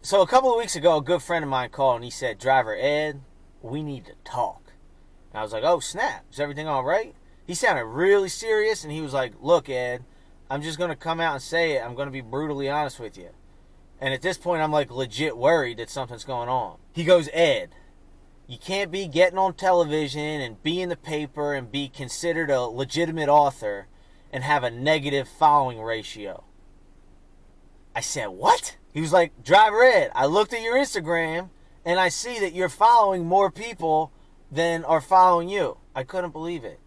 So a couple of weeks ago, a good friend of mine called and he said, "Driver Ed, we need to talk." And I was like, "Oh, snap. Is everything all right?" He sounded really serious and he was like, "Look, Ed, I'm just going to come out and say it. I'm going to be brutally honest with you." And at this point, I'm like legit worried that something's going on. He goes, "Ed, you can't be getting on television and be in the paper and be considered a legitimate author and have a negative following ratio." I said, "What?" He was like, "Driver Ed, I looked at your Instagram and I see that you're following more people than are following you." I couldn't believe it,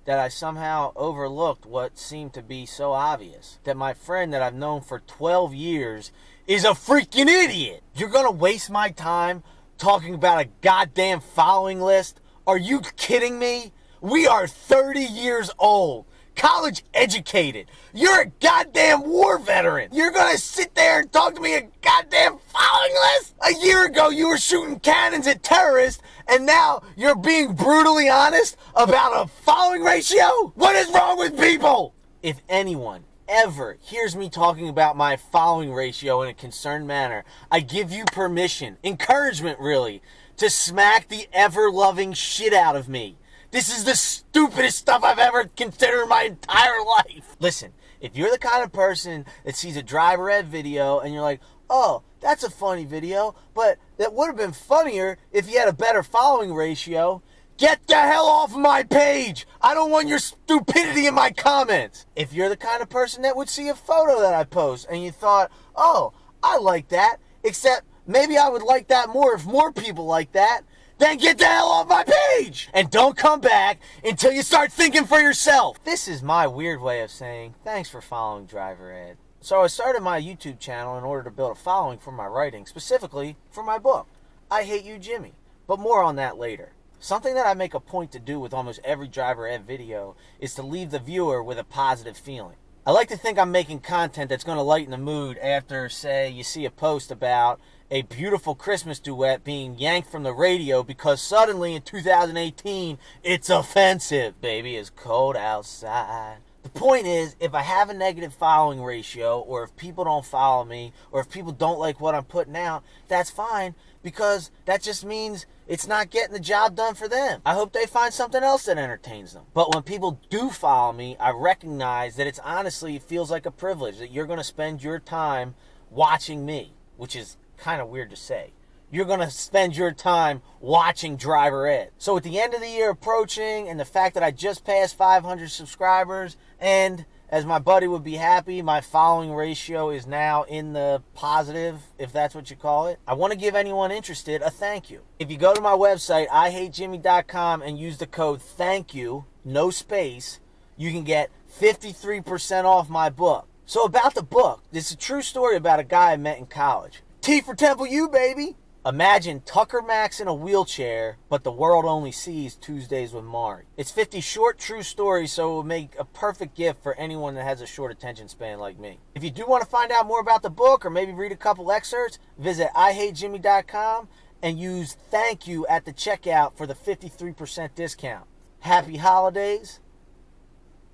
that I somehow overlooked what seemed to be so obvious. That my friend that I've known for 12 years is a freaking idiot. You're going to waste my time talking about a goddamn following list? Are you kidding me? We are 30 years old. College educated. You're a goddamn war veteran. You're gonna sit there and talk to me a goddamn following list? A year ago you were shooting cannons at terrorists and now you're being brutally honest about a following ratio? What is wrong with people? If anyone ever hears me talking about my following ratio in a concerned manner, I give you permission, encouragement really, to smack the ever-loving shit out of me. This is the stupidest stuff I've ever considered in my entire life. Listen, if you're the kind of person that sees a Driver Ed video and you're like, "Oh, that's a funny video, but that would have been funnier if you had a better following ratio," get the hell off my page. I don't want your stupidity in my comments. If you're the kind of person that would see a photo that I post and you thought, "Oh, I like that, except maybe I would like that more if more people like that," then get the hell off my page! And don't come back until you start thinking for yourself. This is my weird way of saying thanks for following Driver Ed. So I started my YouTube channel in order to build a following for my writing, specifically for my book, I Hate You, Jimmy. But more on that later. Something that I make a point to do with almost every Driver Ed video is to leave the viewer with a positive feeling. I like to think I'm making content that's going to lighten the mood after, say, you see a post about a beautiful Christmas duet being yanked from the radio because suddenly in 2018 it's offensive. Baby, it's cold outside. The point is, if I have a negative following ratio, or if people don't follow me, or if people don't like what I'm putting out, that's fine, because that just means it's not getting the job done for them. I hope they find something else that entertains them. But when people do follow me, I recognize that it feels like a privilege that you're going to spend your time watching me, which is kind of weird to say. You're going to spend your time watching Driver Ed. So with the end of the year approaching and the fact that I just passed 500 subscribers, and as my buddy would be happy, my following ratio is now in the positive, if that's what you call it, I want to give anyone interested a thank you. If you go to my website, IHateJimmy.com, and use the code THANKYOU, no space, you can get 53% off my book. So about the book, it's a true story about a guy I met in college. T for Temple U, baby! Imagine Tucker Max in a wheelchair, but the world only sees Tuesdays with Maury. It's 50 short, true stories, so it will make a perfect gift for anyone that has a short attention span like me. If you do want to find out more about the book, or maybe read a couple excerpts, visit IHateJimmy.com and use "thank you" at the checkout for the 53% discount. Happy holidays,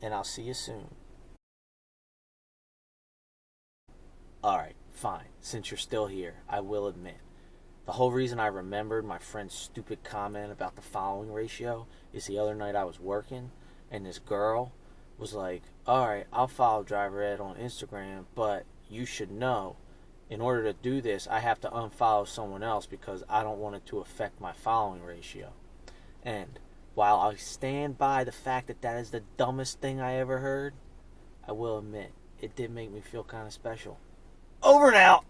and I'll see you soon. Alright, fine. Since you're still here, I will admit, the whole reason I remembered my friend's stupid comment about the following ratio is the other night I was working and this girl was like, "Alright, I'll follow Driver Ed on Instagram, but you should know, in order to do this, I have to unfollow someone else because I don't want it to affect my following ratio." And while I stand by the fact that that is the dumbest thing I ever heard, I will admit, it did make me feel kind of special. Over now.